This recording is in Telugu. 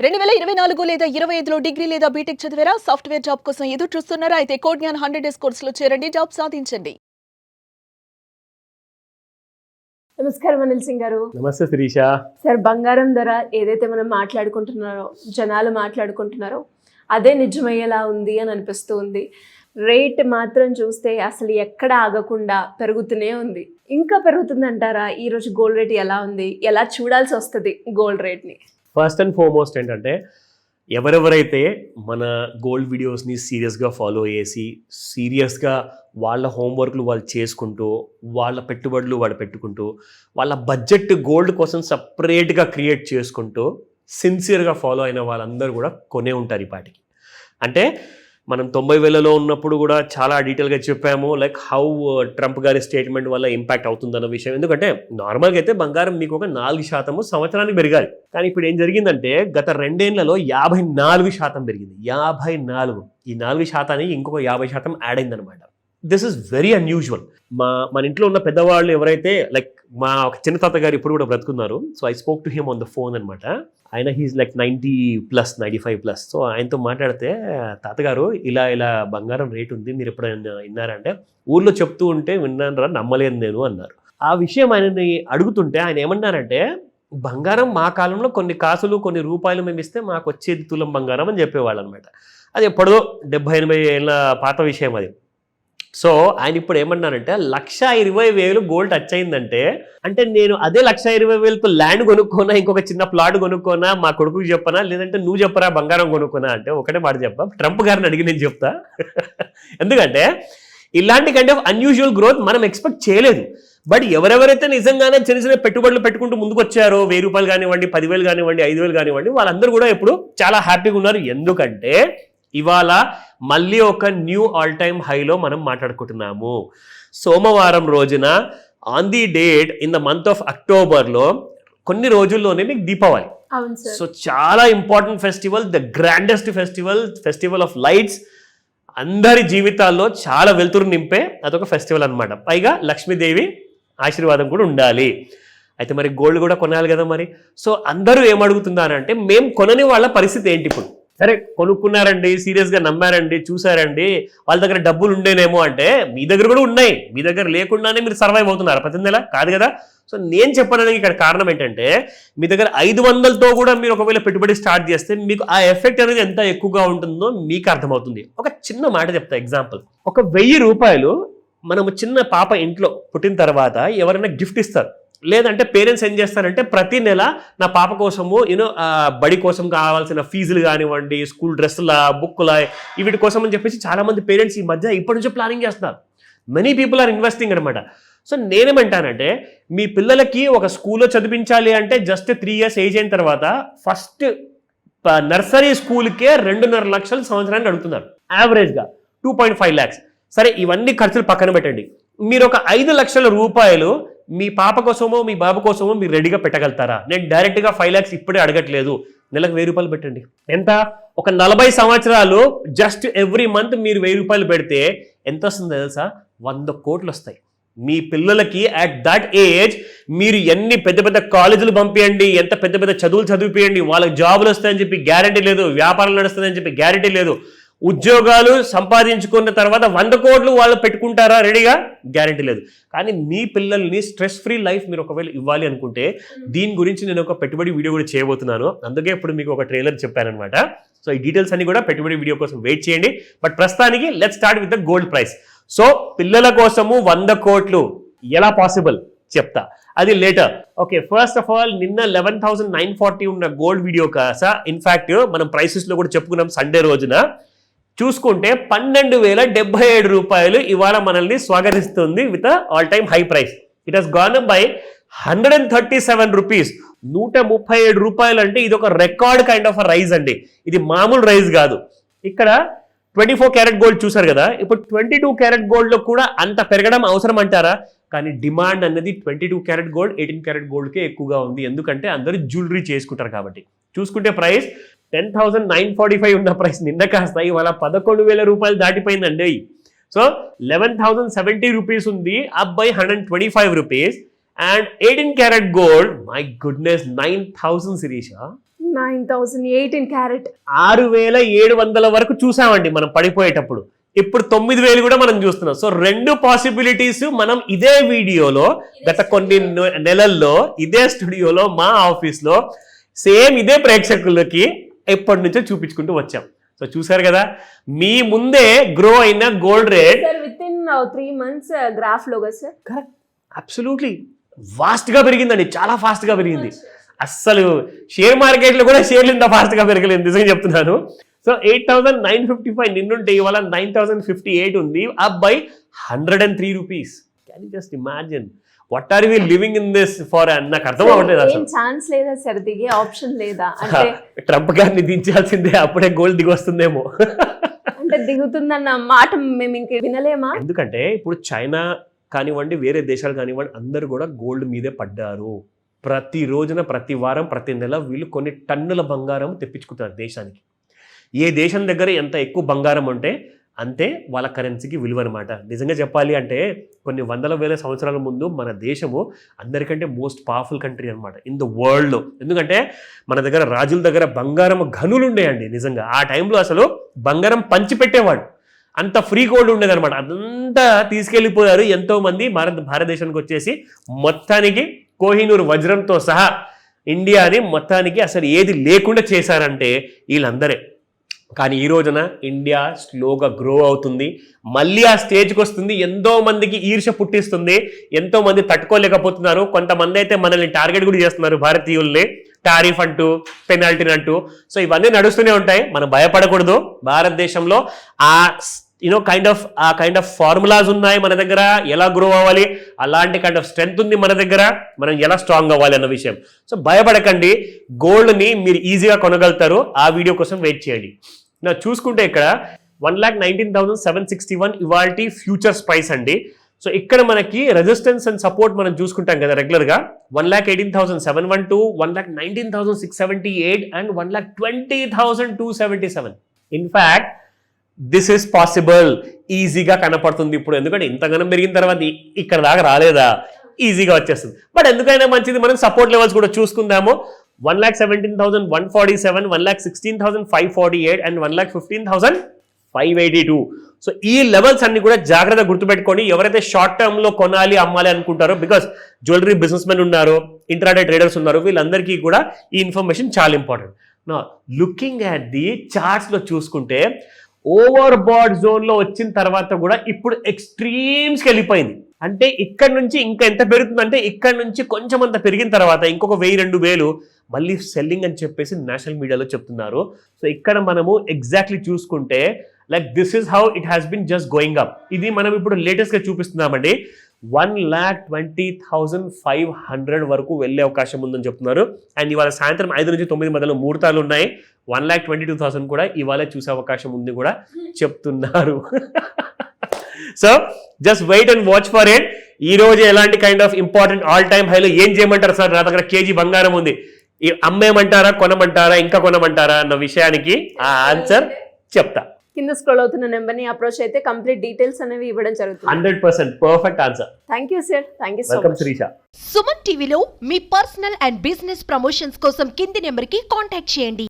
2024 లేదా 25లో డిగ్రీ లేదా బీటెక్ చదివారా? సాఫ్ట్‌వేర్ జాబ్ కోసం ఎదురు చూస్తున్నారా? అయితే కోడ్ జ్ఞాన్ 100 డేస్ కోర్సులో చేరండి, జాబ్ సాధించండి. నమస్కారం అనిల్ సింగ్ గారు. నమస్తే శిరీష. సార్, బంగారం ధర ఏదైతే మనం జనాలు మాట్లాడుకుంటున్నారో అదే నిజమయ్యేలా ఉంది అని అనిపిస్తూ ఉంది. రేట్ మాత్రం చూస్తే అసలు ఎక్కడ ఆగకుండా పెరుగుతూనే ఉంది. ఇంకా పెరుగుతుందంటారా? ఈరోజు గోల్డ్ రేట్ ఎలా ఉంది? ఎలా చూడాల్సి వస్తుంది గోల్డ్ రేట్ని? ఫస్ట్ అండ్ ఫార్మోస్ట్ ఏంటంటే, ఎవరెవరైతే మన గోల్డ్ వీడియోస్ని సీరియస్గా ఫాలో చేసి సీరియస్గా వాళ్ళ హోంవర్క్లు వాళ్ళు చేసుకుంటూ వాళ్ళ పెట్టుబడులు వాళ్ళు పెట్టుకుంటూ వాళ్ళ బడ్జెట్ గోల్డ్ కోసం సపరేట్గా క్రియేట్ చేసుకుంటూ సిన్సియర్గా ఫాలో అయిన వాళ్ళందరూ కూడా కొనే ఉంటారు ఈ పాటికి. అంటే మనం 90,000లో ఉన్నప్పుడు కూడా చాలా డీటెయిల్గా చెప్పాము, లైక్ హౌ ట్రంప్ గారి స్టేట్మెంట్ వల్ల ఇంపాక్ట్ అవుతుందన్న విషయం. ఎందుకంటే నార్మల్గా అయితే బంగారం మీకు ఒక 4% సంవత్సరానికి పెరగాలి. కానీ ఇప్పుడు ఏం జరిగిందంటే గత 2 ఏళ్లలో 54% పెరిగింది. 54. ఈ 4% ఇంకొక 50% యాడ్ అయిందనమాట. This is very unusual. మన ఇంట్లో ఉన్న పెద్దవాళ్ళు ఎవరైతే, లైక్ మా ఒక చిన్న తాత గారు ఇప్పుడు కూడా బ్రతుకున్నారు. So I spoke to him on the phone అనమాట. ఆయన హీస్ లైక్ 90+, 95+. సో ఆయనతో మాట్లాడితే, తాతగారు ఇలా బంగారం రేట్ ఉంది, మీరు ఎప్పుడైనా విన్నారంటే, ఊర్లో చెప్తూ ఉంటే విన్నాను రా, నమ్మలేదు నేను అన్నారు. ఆ విషయం ఆయనని అడుగుతుంటే ఆయన ఏమన్నారంటే, బంగారం మా కాలంలో కొన్ని కాసులు కొన్ని రూపాయలు మేము ఇస్తే మాకు వచ్చేది తులం బంగారం అని చెప్పేవాళ్ళు అనమాట. అది ఎప్పుడో 70-80 ఏళ్ళ పాత విషయం అది. సో ఆయన ఇప్పుడు ఏమన్నారంటే, 1,20,000 గోల్డ్ టచ్ అయిందంటే, అంటే నేను అదే 1,20,000తో ల్యాండ్ కొనుక్కోనా, ఇంకొక చిన్న ప్లాట్ కొనుక్కోనా, మా కొడుకుకి చెప్పనా, లేదంటే నువ్వు చెప్పరా బంగారం కొనుక్కోనా అంటే ఒకటే మాట చెప్పా, ట్రంప్ గారిని అడిగి నేను చెప్తా. ఎందుకంటే ఇలాంటి కైండ్ ఆఫ్ అన్యూజువల్ గ్రోత్ మనం ఎక్స్పెక్ట్ చేయలేదు. బట్ ఎవరెవరైతే నిజంగానే చిన్న చిన్న పెట్టుబడులు పెట్టుకుంటూ ముందుకు వచ్చారో, 1,000 రూపాయలు కానివ్వండి, 10,000 కానివ్వండి, 5,000 కానివ్వండి, వాళ్ళందరూ కూడా ఇప్పుడు చాలా హ్యాపీగా ఉన్నారు. ఎందుకంటే ఇవాళ మళ్ళీ ఒక న్యూ ఆల్ టైమ్ హైలో మనం మాట్లాడుకుంటున్నాము. సోమవారం రోజున on the date in the month of అక్టోబర్లో కొన్ని రోజుల్లోనే మీకు దీపావళి. సో చాలా important festival, the grandest festival of lights. అందరి జీవితాల్లో చాలా వెలుతురు నింపే అదొక ఫెస్టివల్ అనమాట. పైగా లక్ష్మీదేవి ఆశీర్వాదం కూడా ఉండాలి. అయితే మరి గోల్డ్ కూడా కొనాలి కదా మరి. సో అందరూ ఏమడుగుతున్నారంటే, మేము కొనని వాళ్ళ పరిస్థితి ఏంటి ఇప్పుడు? సరే కొనుక్కున్నారండి, సీరియస్గా నమ్మారండి, చూసారండి, వాళ్ళ దగ్గర డబ్బులు ఉండేనేమో అంటే, మీ దగ్గర కూడా ఉన్నాయి. మీ దగ్గర లేకుండానే మీరు సర్వైవ్ అవుతున్నారు ప్రతి నెల, కాదు కదా. సో నేను చెప్పడానికి ఇక్కడ కారణం ఏంటంటే, మీ దగ్గర 500తో కూడా మీరు ఒకవేళ పెట్టుబడి స్టార్ట్ చేస్తే మీకు ఆ ఎఫెక్ట్ అనేది ఎంత ఎక్కువగా ఉంటుందో మీకు అర్థమవుతుంది. ఒక చిన్న మాట చెప్తా, ఎగ్జాంపుల్. ఒక 1,000 రూపాయలు మనము చిన్న పాప ఇంట్లో పుట్టిన తర్వాత ఎవరైనా గిఫ్ట్ ఇస్తారు, లేదంటే పేరెంట్స్ ఏం చేస్తారంటే, ప్రతి నెల నా పాప కోసము బడి కోసం కావాల్సిన ఫీజులు కానివ్వండి, స్కూల్ డ్రెస్సుల, బుక్కుల, వీటి కోసం అని చెప్పేసి చాలామంది పేరెంట్స్ ఈ మధ్య ఇప్పటి నుంచే ప్లానింగ్ చేస్తున్నారు. మెనీ పీపుల్ ఆర్ ఇన్వెస్టింగ్ అనమాట. సో నేనేమంటానంటే, మీ పిల్లలకి ఒక స్కూల్లో చదివించాలి అంటే జస్ట్ 3 years ఏజ్ అయిన తర్వాత ఫస్ట్ నర్సరీ స్కూల్కే 2.5 లక్షలు సంవత్సరానికి అడుగుతున్నారు. యావరేజ్గా 2.5 lakhs. సరే ఇవన్నీ ఖర్చులు పక్కన పెట్టండి. మీరు ఒక 5 లక్షల రూపాయలు మీ పాప కోసమో మీ బాబు కోసమో మీరు రెడీగా పెట్టగలుగుతారా? నేను డైరెక్ట్గా 5 lakhs ఇప్పుడే అడగట్లేదు. నెలకు 1,000 రూపాయలు పెట్టండి. ఎంత? ఒక 40 సంవత్సరాలు జస్ట్ ఎవ్రీ మంత్ మీరు 1,000 రూపాయలు పెడితే ఎంత వస్తుందో తెలుసా? 100 కోట్లు వస్తాయి. మీ పిల్లలకి అట్ దట్ ఏజ్ మీరు ఎన్ని పెద్ద పెద్ద కాలేజీలు పంపించండి, ఎంత పెద్ద పెద్ద చదువులు చదివిపియండి, వాళ్ళకి జాబులు వస్తాయని చెప్పి గ్యారంటీ లేదు, వ్యాపారాలు నడుస్తుందని చెప్పి గ్యారంటీ లేదు. ఉద్యోగాలు సంపాదించుకున్న తర్వాత 100 కోట్లు వాళ్ళు పెట్టుకుంటారా రెడీగా? గ్యారంటీ లేదు. కానీ మీ పిల్లల్ని స్ట్రెస్ ఫ్రీ లైఫ్ మీరు ఒకవేళ ఇవ్వాలి అనుకుంటే, దీని గురించి నేను ఒక పెట్టుబడి వీడియో కూడా చేయబోతున్నాను. అందుకే ఇప్పుడు మీకు ఒక ట్రైలర్ చెప్పానమాట. సో ఈ డీటెయిల్స్ అన్ని కూడా పెట్టుబడి వీడియో కోసం వెయిట్ చేయండి. బట్ ప్రస్తుతానికి let's start with the gold price. So పిల్లల కోసము 100 కోట్లు ఎలా పాసిబుల్ చెప్తా, అది later. Okay, first of all నిన్న 11,940 ఉన్న గోల్డ్ వీడియో కాసా, ఇన్ఫాక్ట్ మనం ప్రైసెస్ లో కూడా చెప్పుకున్నాం సండే రోజున. చూసుకుంటే 12,077 రూపాయలు ఇవాళ మనల్ని స్వాగతిస్తుంది with all time high price. It has gone up by 137 rupees. 137 రూపాయలు అంటే ఇది ఒక రికార్డ్ కైండ్ ఆఫ్ రైజ్ అండి. ఇది మామూలు రైజ్ కాదు. ఇక్కడ 24 క్యారెట్ గోల్డ్ చూసారు కదా, ఇప్పుడు 22 క్యారెట్ గోల్డ్ లో కూడా అంత పెరగడం అవసరం అంటారా? కానీ డిమాండ్ అనేది 22 క్యారెట్ గోల్డ్, 18 క్యారెట్ గోల్డ్కే ఎక్కువగా ఉంది. ఎందుకంటే అందరూ జ్యువెలరీ చేసుకుంటారు కాబట్టి. చూసుకుంటే ప్రైస్ 10,945 ఉన్న ప్రైస్ నిన్న కాస్త ఇవాళ 11,000 రూపాయలు దాటిపోయిందండి. సో 11,070 రూపీస్ ఉంది, up by 125 rupees. And 18 carat gold, my goodness, 9,000 Shirisha. 9,000 18 carat. 6,700 వరకు చూసామండి మనం పడిపోయేటప్పుడు. ఇప్పుడు 9,000 కూడా మనం చూస్తున్నాం. సో 2 పాసిబిలిటీస్ మనం ఇదే వీడియోలో గత కొన్ని నెలల్లో ఇదే స్టూడియోలో మా ఆఫీస్లో సేమ్ ఇదే ప్రేక్షకులకి ఎప్పటి నుంచో చూపించుకుంటూ వచ్చాం. సో చూసారు కదా, మీ ముందే గ్రో అయిన gold rate sir with in 3 months graph లో కదా సార్? కరెక్ట్, అబ్సల్యూట్లీ ఫాస్ట్ గా పెరిగిందండి, చాలా ఫాస్ట్ గా పెరిగింది. అస్సలు షేర్ మార్కెట్ లో కూడా షేర్లు ఇంత ఫాస్ట్ గా పెరగలేదు, నిజంగా చెప్తున్నాను. సో 8,955 నిన్నుంటే ఇవాళ 9,058 ఉంది, up by 103 rupees. Can you just imagine what are we living in this for? నాకు అర్థం అవ్వట్లేదు ఏం అసలు. ఛాన్స్ లేదా సార్, దిగే ఆప్షన్ లేదా? అంటే ట్రంప్ గారిని దించాల్సిందే, అప్పుడే గోల్డ్ దిగి వస్తుందేమో. అంటే దిగుతుందన్న మాట మేము ఇంక వినలేమా? ఎందుకంటే ఇప్పుడు చైనా కానివ్వండి, వేరే దేశాలు కానివ్వండి, అందరూ కూడా గోల్డ్ మీదే పడ్డారు. ప్రతి రోజున, ప్రతి వారం, ప్రతి నెల వీళ్ళు కొన్ని టన్నుల బంగారం తెప్పించుకుంటారు దేశానికి. ఏ దేశం దగ్గర ఎంత ఎక్కువ బంగారం ఉంటే అంతే వాళ్ళ కరెన్సీకి విలువ అనమాట. నిజంగా చెప్పాలి అంటే కొన్ని వందల వేల సంవత్సరాల ముందు మన దేశము అందరికంటే మోస్ట్ పవర్ఫుల్ కంట్రీ అనమాట ఇన్ ద వరల్డ్లో. ఎందుకంటే మన దగ్గర రాజుల దగ్గర బంగారం గనులు ఉండేయండి. నిజంగా ఆ టైంలో అసలు బంగారం పంచిపెట్టేవాడు, అంత ఫ్రీ గోల్డ్ ఉండేదన్నమాట. అదంతా తీసుకెళ్ళిపోయారు ఎంతోమంది భారతదేశానికి వచ్చేసి, మొత్తానికి కోహినూర్ వజ్రంతో సహా ఇండియాని మొత్తానికి అసలు ఏది లేకుండా చేశారంటే వీళ్ళందరే. కానీ ఈ రోజున ఇండియా స్లోగా గ్రో అవుతుంది, మళ్ళీ ఆ స్టేజ్కి వస్తుంది, ఎంతో మందికి ఈర్ష్య పుట్టిస్తుంది, ఎంతో మంది తట్టుకోలేకపోతున్నారు. కొంతమంది అయితే మనల్ని టార్గెట్ కూడా చేస్తున్నారు, భారతీయుల్ని టారిఫ్ అంటూ, పెనాల్టీ అంటూ. సో ఇవన్నీ నడుస్తూనే ఉంటాయి, మనం భయపడకూడదు. భారతదేశంలో ఆ కైండ్ ఆఫ్ ఫార్ములాస్ ఉన్నాయి మన దగ్గర, ఎలా గ్రో అవ్వాలి, అలాంటి కైండ్ ఆఫ్ స్ట్రెంగ్త్ ఉంది మన దగ్గర, మనం ఎలా స్ట్రాంగ్ అవ్వాలి అన్న విషయం. సో భయపడకండి, గోల్డ్ని మీరు ఈజీగా కొనగలుగుతారు. ఆ వీడియో కోసం వెయిట్ చేయండి. నా చూసుకుంటే ఇక్కడ 1,19,761 ఇవాల్టి ఫ్యూచర్స్ ప్రైస్ అండి. సో ఇక్కడ మనకి రెసిస్టెన్స్ అండ్ సపోర్ట్ మనం చూసుకుంటాం కదా రెగ్యులర్గా, 1,18,712, 1,19,678 and 1,20,277. In fact this is possible, ఈజీగా కనపడుతుంది ఇప్పుడు. ఎందుకంటే ఇంతగానం పెరిగిన తర్వాత ఇక్కడ దాకా రాలేదా, ఈజీగా వచ్చేస్తుంది. బట్ ఎందుకైనా మంచిది, మనం సపోర్ట్ లెవెల్స్ కూడా చూసుకుందాము. 1,17,147, 1,16,548 అండ్ 1,15,582. సో ఈ లెవెల్స్ అన్ని కూడా జాగ్రత్తగా గుర్తుపెట్టుకొని, ఎవరైతే షార్ట్ టర్మ్ లో కొనాలి అమ్మాలి అనుకుంటారో, బికాస్ జ్యువెలరీ బిజినెస్ మెన్ ఉన్నారు, ఇంట్రాడే ట్రేడర్స్ ఉన్నారు, వీళ్ళందరికీ కూడా ఈ ఇన్ఫర్మేషన్ చాలా ఇంపార్టెంట్. నా లుకింగ్ అట్ ది చార్ట్స్ లో చూసుకుంటే ఓవర్ బాడ్ జోన్ లో వచ్చిన తర్వాత కూడా ఇప్పుడు ఎక్స్ట్రీమ్స్కి వెళ్ళిపోయింది. అంటే ఇక్కడ నుంచి ఇంకా ఎంత పెరుగుతుందంటే, ఇక్కడ నుంచి కొంచెం అంత పెరిగిన తర్వాత ఇంకొక 1,000-2,000 మళ్ళీ సెల్లింగ్ అని చెప్పేసి నేషనల్ మీడియాలో చెప్తున్నారు. సో ఇక్కడ మనము ఎగ్జాక్ట్లీ చూసుకుంటే like this is how it has been just going up. ఇది మనం ఇప్పుడు లేటెస్ట్ గా చూపిస్తున్నామండి. 1,20,500 వరకు వెళ్ళే అవకాశం ఉందని చెప్తున్నారు. అండ్ ఇవాళ సాయంత్రం 5 నుంచి 9 మధ్యలో ముహూర్తాలు ఉన్నాయి. 1,22,000 కూడా ఇవాళ చూసే అవకాశం ఉంది కూడా చెప్తున్నారు. So just wait and watch for it. ఈ రోజు ఎలాంటి kind of important all time హైలో ఏం చేయమంటారు సార్? నా దగ్గర కేజీ బంగారం ఉంది, అమ్మేయమంటారా, కొనమంటారా, ఇంకా కొనమంటారా అన్న విషయానికి ఆ ఆన్సర్ చెప్తా. కింద స్క్రోల్ అవుతున్న నెంబర్ని అప్రోచ్ అయితే కంప్లీట్ డీటెయిల్స్ అనేవి ఇవ్వడం జరుగుతుంది. 100% perfect answer. Thank you sir, thank you so welcome much. Srisha. Suman టీవీలో మీ పర్సనల్ అండ్ బిజినెస్ ప్రమోషన్స్ కోసం కింది నెంబర్కి కాంటాక్ట్ చేయండి.